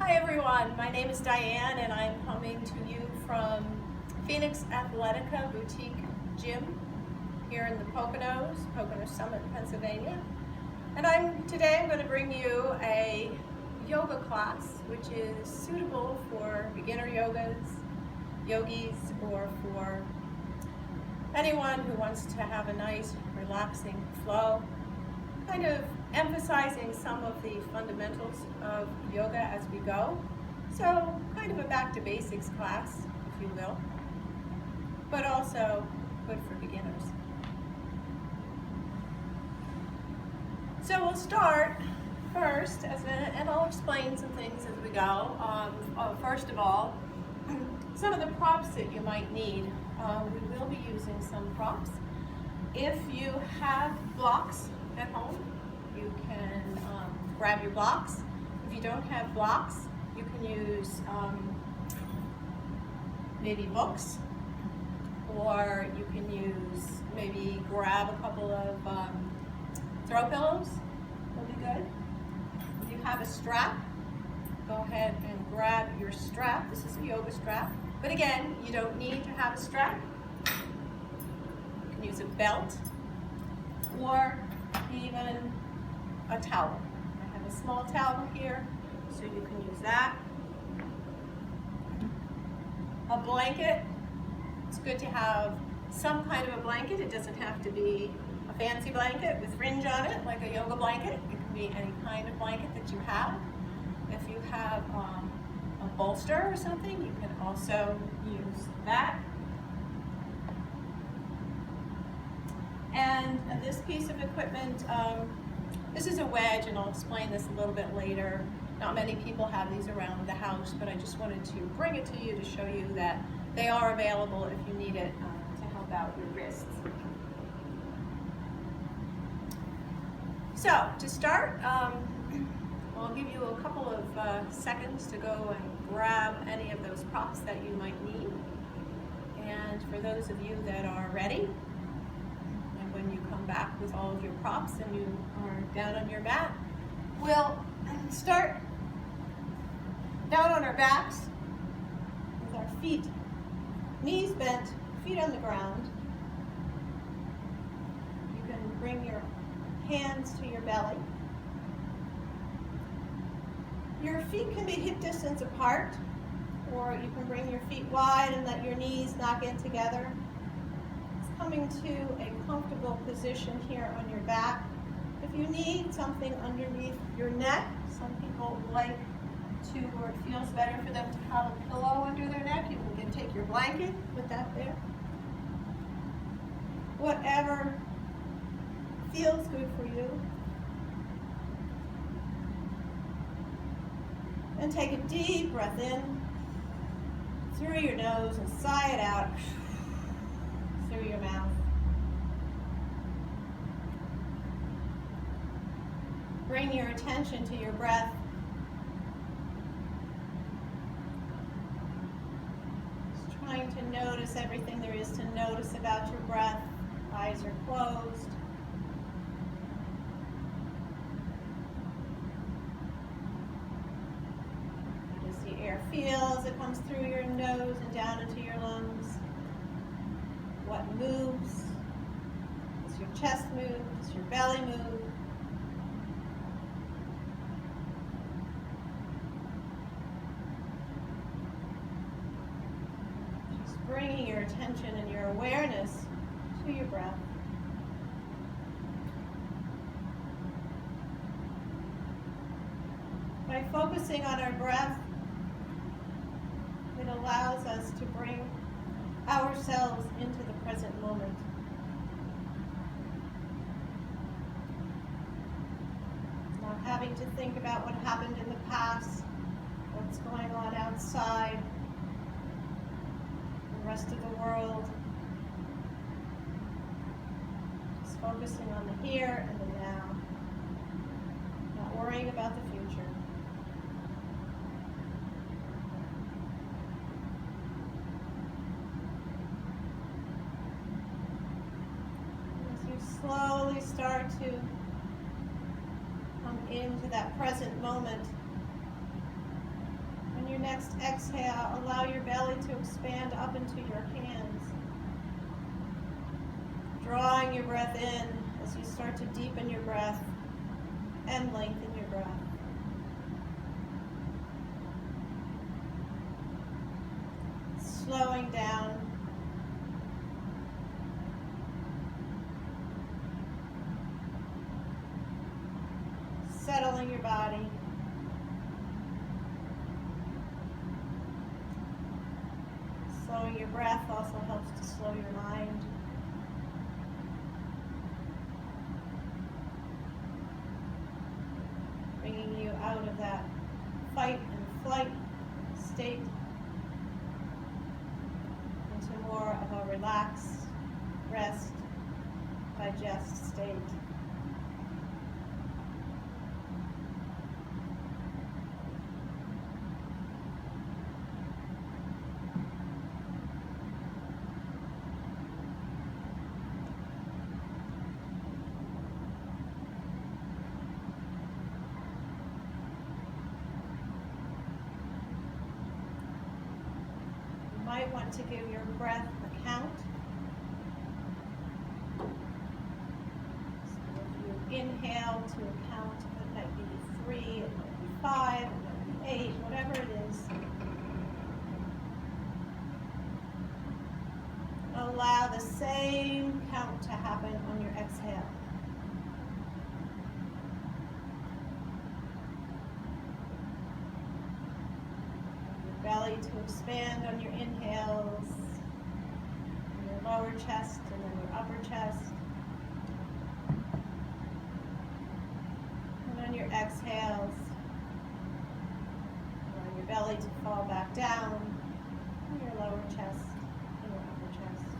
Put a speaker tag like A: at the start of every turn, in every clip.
A: Hi everyone, my name is Diane and I'm coming to you from Phoenix Athletica Boutique Gym here in the Pocono Summit, Pennsylvania. And today I'm going to bring you a yoga class which is suitable for beginner yogis, or for anyone who wants to have a nice relaxing flow, kind of emphasizing some of the fundamentals of yoga as we go. So kind of a back to basics class, if you will, but also good for beginners. So we'll start first, and I'll explain some things as we go. First of all, some of the props that you might need. We will be using some props. If you have blocks at home, you can grab your blocks. If you don't have blocks, you can use maybe books, or you can maybe grab a couple of throw pillows. Will be good. If you have a strap, go ahead and grab your strap. This is a yoga strap, but again, you don't need to have a strap. You can use a belt or even a towel. I have a small towel here, so you can use that. A blanket. It's good to have some kind of a blanket. It doesn't have to be a fancy blanket with fringe on it, like a yoga blanket. It can be any kind of blanket that you have. If you have a bolster or something, you can also use that. And this piece of equipment, this is a wedge, and I'll explain this a little bit later. Not many people have these around the house, but I just wanted to bring it to you to show you that they are available if you need it to help out your wrists. So to start, I'll give you a couple of seconds to go and grab any of those props that you might need. And for those of you that are ready, and when you come back with all of your props and you are down on your mat, we'll start down on our backs with our feet, knees bent, feet on the ground. You can bring your hands to your belly. Your feet can be hip distance apart, or you can bring your feet wide and let your knees knock in together. It's coming to a comfortable position here on your back. If you need something underneath your neck, some people like to, or it feels better for them to have a pillow under their neck, you can take your blanket, put that there. Whatever feels good for you. And take a deep breath in through your nose and sigh it out through your mouth. Bring your attention to your breath. Just trying to notice everything there is to notice about your breath. Eyes are closed. Air feels, it comes through your nose and down into your lungs. What moves? Does your chest move? Does your belly move? Just bringing your attention and your awareness to your breath. By focusing on our breath, it allows us to bring ourselves into the present moment. Not having to think about what happened in the past, what's going on outside, the rest of the world. Just focusing on the here and the now. Not worrying about the future. Slowly start to come into that present moment. next exhale, allow your belly to expand up into your hands. Drawing your breath in as you start to deepen your breath and lengthen your breath. Slowing down. Settling your body. Slowing your breath also helps to slow your mind. Bringing you out of that fight and flight state into more of a relaxed, rest, digest state. You might want to give your breath a count. So if you inhale to a count, it might be 3, it might be 5, it might be 8, whatever it is. Allow the same count to happen on your exhale. Belly to expand on your inhales, your lower chest and then your upper chest. And on your exhales, allow your belly to fall back down on your lower chest and your upper chest.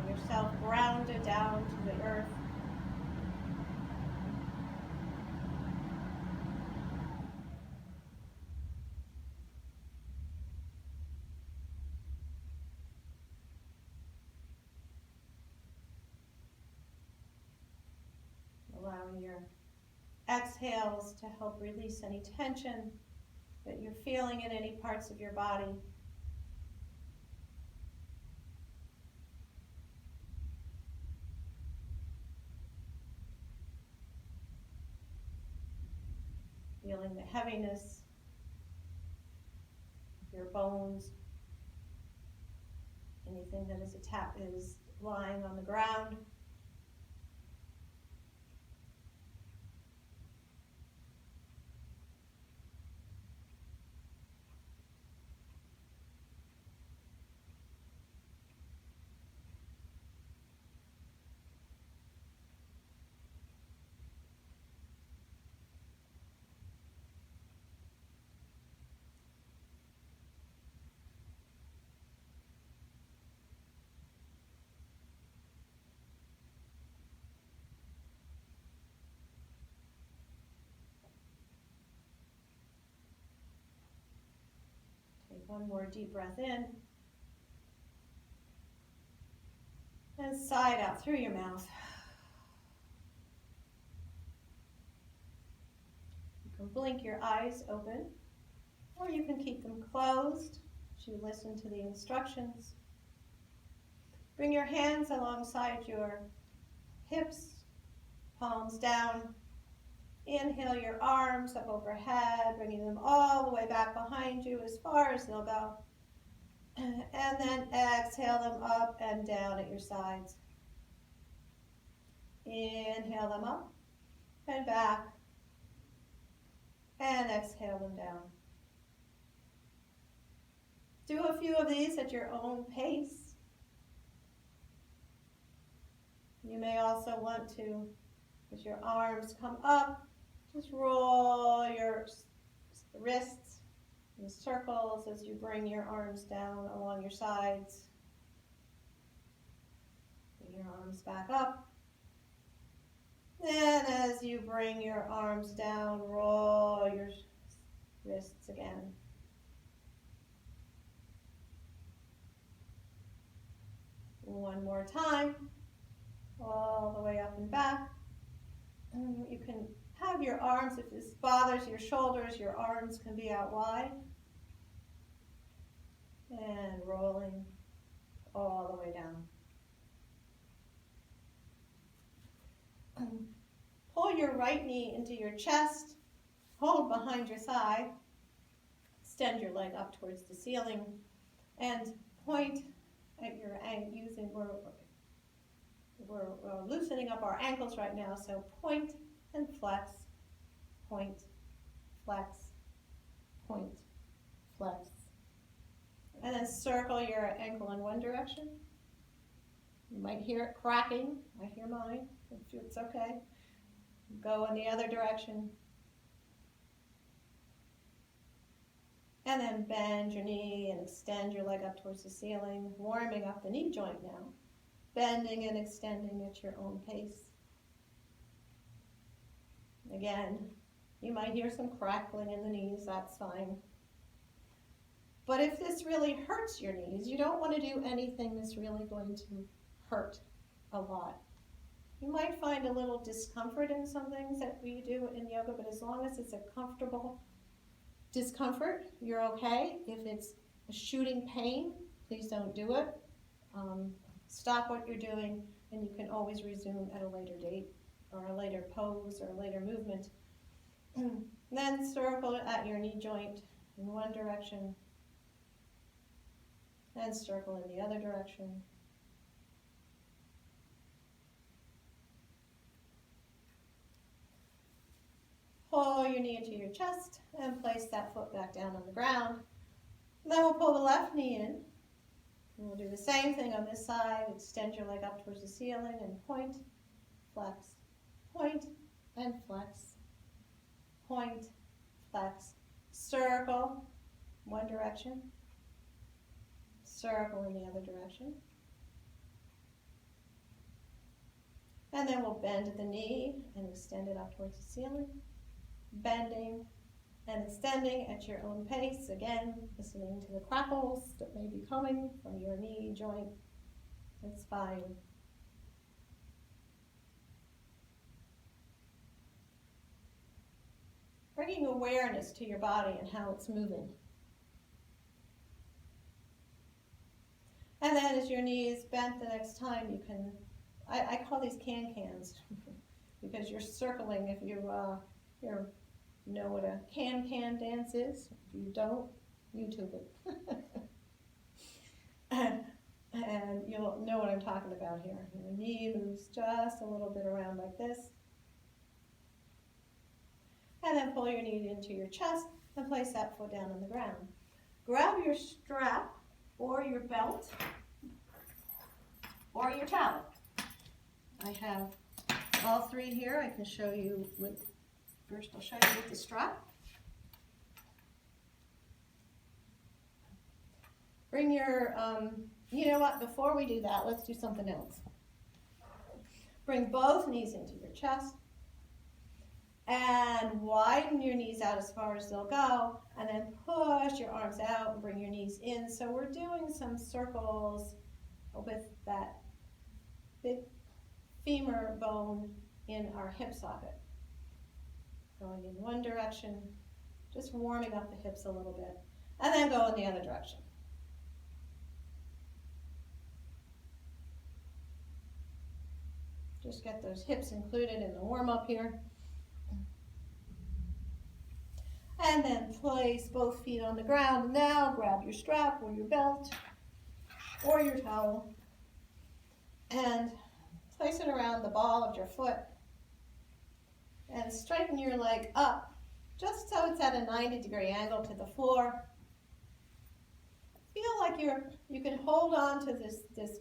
A: Yourself grounded down to the earth. Allowing your exhales to help release any tension that you're feeling in any parts of your body. Feeling the heaviness of your bones, anything that is lying on the ground. Take one more deep breath in. And sigh it out through your mouth. You can blink your eyes open, or you can keep them closed as you listen to the instructions. Bring your hands alongside your hips, palms down. Inhale your arms up overhead, bringing them all the way back behind you as far as they'll go. And then exhale them up and down at your sides. Inhale them up and back. And exhale them down. Do a few of these at your own pace. You may also want to, as your arms come up, just roll your wrists in circles as you bring your arms down along your sides. Bring your arms back up. And as you bring your arms down, roll your wrists again. One more time, all the way up and back. And you can have your arms, if this bothers your shoulders, your arms can be out wide. And rolling all the way down. Pull your right knee into your chest, hold behind your thigh, extend your leg up towards the ceiling, and point at your ankle. We're loosening up our ankles right now, so point and flex, point, flex, point, flex. And then circle your ankle in one direction. You might hear it cracking. I hear mine. It's okay. Go in the other direction. And then bend your knee and extend your leg up towards the ceiling, warming up the knee joint now. Bending and extending at your own pace. Again, you might hear some crackling in the knees, that's fine. But if this really hurts your knees, you don't want to do anything that's really going to hurt a lot. You might find a little discomfort in some things that we do in yoga, but as long as it's a comfortable discomfort, you're okay. If it's a shooting pain, please don't do it. Stop what you're doing, and you can always resume at a later date, or a later pose, or a later movement. Then circle at your knee joint in one direction, and circle in the other direction. Pull your knee into your chest and place that foot back down on the ground. Then we'll pull the left knee in. And we'll do the same thing on this side. Extend your leg up towards the ceiling and point, flex, point, and flex, point, flex. Circle, one direction. Circle in the other direction. And then we'll bend the knee and extend it up towards the ceiling. Bending and extending at your own pace. Again, listening to the crackles that may be coming from your knee joint. It's fine. Bringing awareness to your body and how it's moving. And then as your knee is bent the next time, you can, I call these can-cans because you're circling. If you know what a can-can dance is. If you don't, YouTube it. And you'll know what I'm talking about here. Your knee moves just a little bit around like this. And then pull your knee into your chest and place that foot down on the ground. Grab your strap or your belt or your towel. I have all three here. I can show you with. First, I'll show you with the strap. Bring your, you know what, before we do that, let's do something else. Bring both knees into your chest and widen your knees out as far as they'll go, and then push your arms out and bring your knees in. So we're doing some circles with that big femur bone in our hip socket. Going in one direction, just warming up the hips a little bit, and then go in the other direction. Just get those hips included in the warm-up here. And then place both feet on the ground. Now grab your strap or your belt or your towel and place it around the ball of your foot. And straighten your leg up just so it's at a 90-degree angle to the floor. Feel like you can hold on to this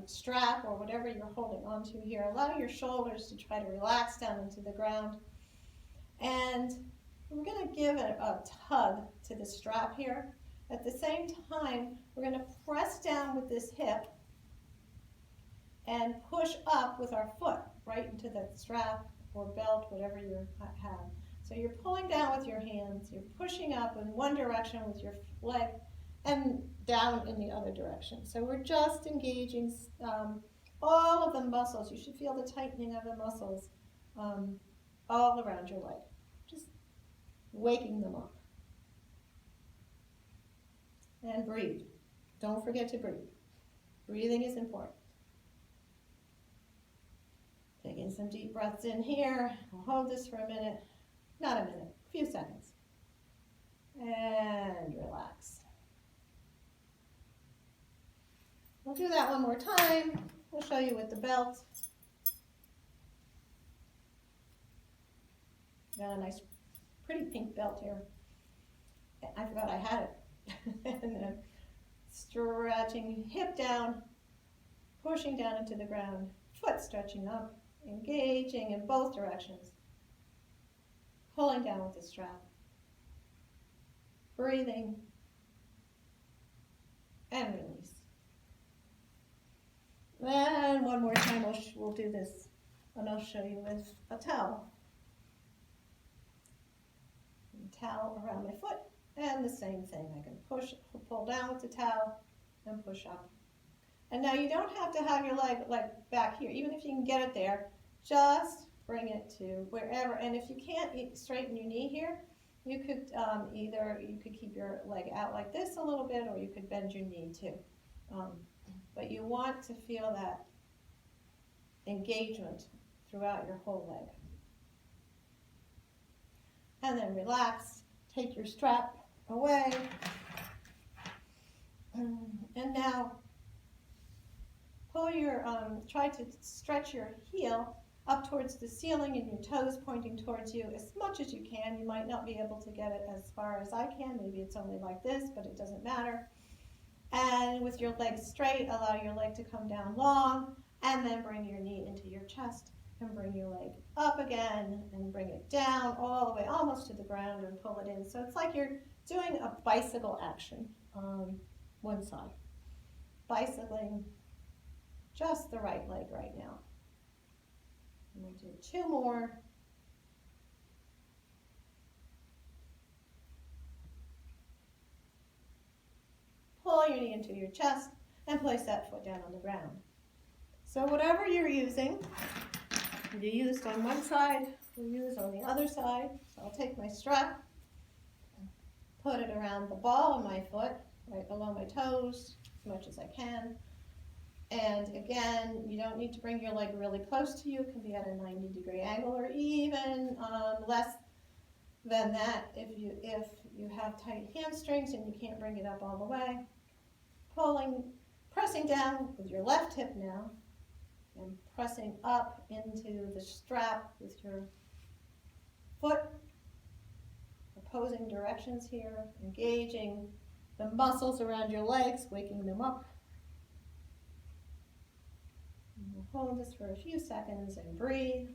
A: strap or whatever you're holding on to here. Allow your shoulders to try to relax down into the ground. And we're going to give a tug to the strap here. At the same time, we're going to press down with this hip and push up with our foot. right into that strap or belt, whatever you have. So you're pulling down with your hands, you're pushing up in one direction with your leg, and down in the other direction. So we're just engaging all of the muscles. You should feel the tightening of the muscles all around your leg. Just waking them up. And breathe. Don't forget to breathe. Breathing is important. Taking some deep breaths in here. I'll hold this for a minute. Not a minute, a few seconds. And relax. We'll do that one more time. We'll show you with the belt. Got a nice, pretty pink belt here. I forgot I had it. And then stretching hip down, pushing down into the ground, foot stretching up, engaging in both directions, pulling down with the strap, breathing, and release. And one more time we'll do this, and I'll show you with a towel. Towel around my foot, and the same thing. I can pull down with the towel, and push up. And now you don't have to have your leg like back here. Even if you can get it there, just bring it to wherever. And if you can't straighten your knee here, you could you could keep your leg out like this a little bit, or you could bend your knee too. But you want to feel that engagement throughout your whole leg. And then relax, take your strap away. And now pull your, try to stretch your heel up towards the ceiling and your toes pointing towards you as much as you can. You might not be able to get it as far as I can. Maybe it's only like this, but it doesn't matter. And with your legs straight, allow your leg to come down long, and then bring your knee into your chest and bring your leg up again and bring it down all the way almost to the ground and pull it in. So it's like you're doing a bicycle action on one side. Bicycling just the right leg right now. And we'll do 2 more. Pull your knee into your chest and place that foot down on the ground. So whatever you're using, you used on one side, you use on the other side. So I'll take my strap, put it around the ball of my foot, right below my toes, as much as I can. And again, you don't need to bring your leg really close to you. It can be at a 90-degree angle, or even less than that if you have tight hamstrings and you can't bring it up all the way. Pressing down with your left hip now, and pressing up into the strap with your foot, opposing directions here, engaging the muscles around your legs, waking them up. And we'll hold this for a few seconds and breathe.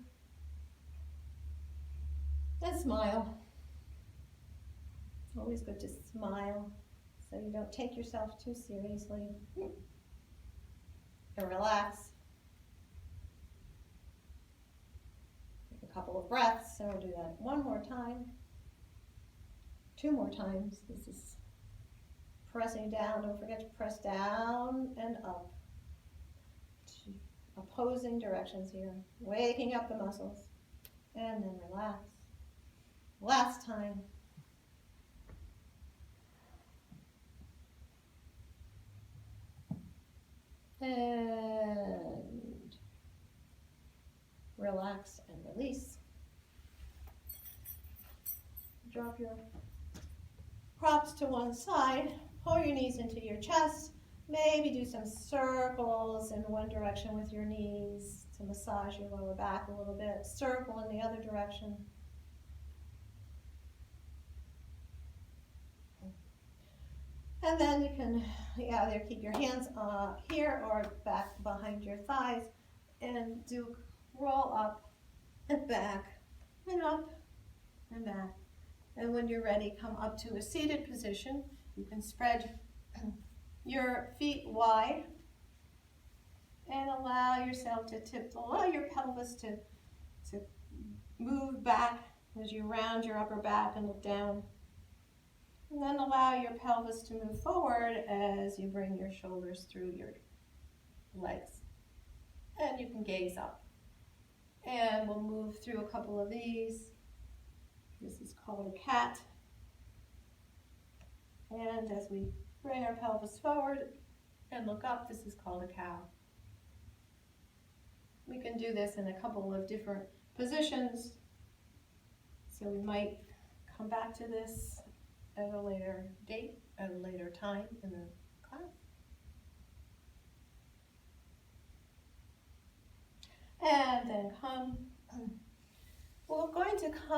A: And smile. Always good to smile so you don't take yourself too seriously. And relax. Take a couple of breaths, and we'll do that one more time. 2 more times. This is pressing down. Don't forget to press down and up. Opposing directions here. Waking up the muscles. And then relax. Last time. And relax and release. Drop your props to one side, pull your knees into your chest, maybe do some circles in one direction with your knees to massage your lower back a little bit, circle in the other direction. And then you can either keep your hands here or back behind your thighs and do roll up and back and up and back. And when you're ready, come up to a seated position. You can spread your feet wide And allow yourself to allow your pelvis to move back as you round your upper back and look down. And then allow your pelvis to move forward as you bring your shoulders through your legs. And you can gaze up. And we'll move through a couple of these. This is called a cat. And as we bring our pelvis forward and look up, this is called a cow. We can do this in a couple of different positions. So we might come back to this at a later date, at a later time in the class. And then we're going to come